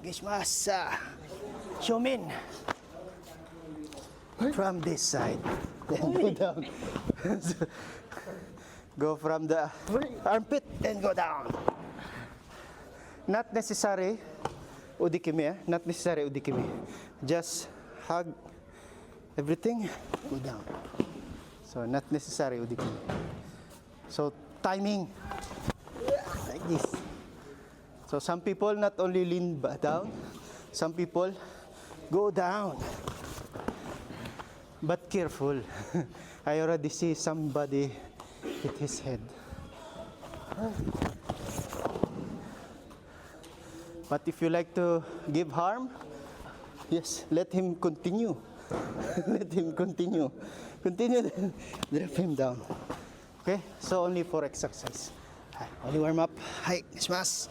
Gishmas. Shumin. From this side. Then go down. Go from the armpit and go down. Not necessary udikime, not necessary udikime. Just hug everything, go down. So not necessary udikime. So timing like this. So some people not only lean down, some people go down. But careful. I already see somebody hit his head. But if you like to give harm, yes, let him continue. Let him continue. Continue, then drop him down. Okay? So only for exercise. Only warm up. Hi, smash.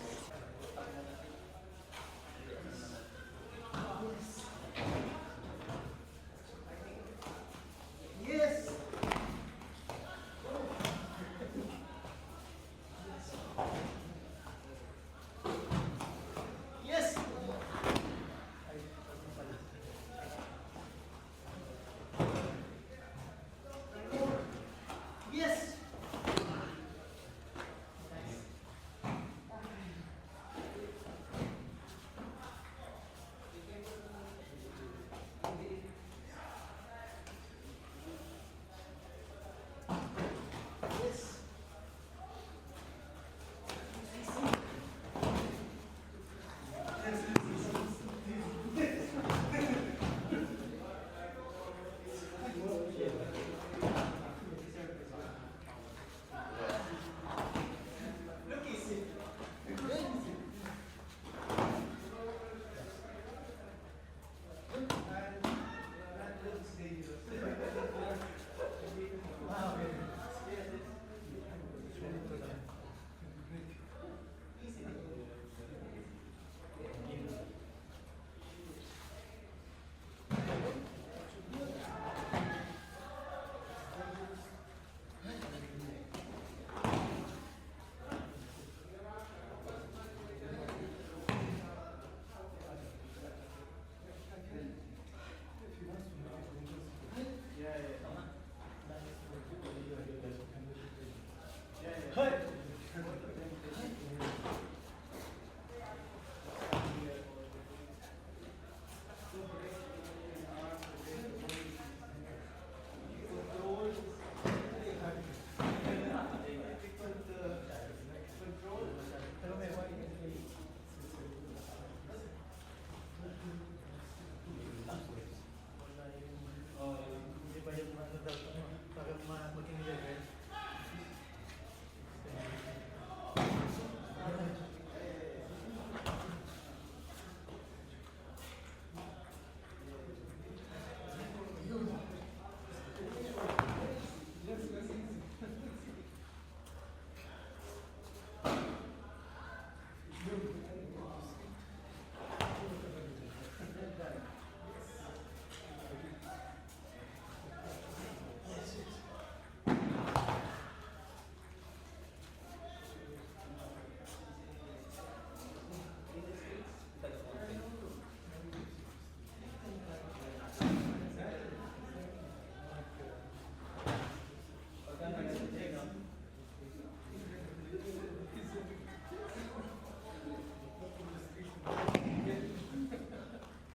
Yes. Yes. Yes. Yes.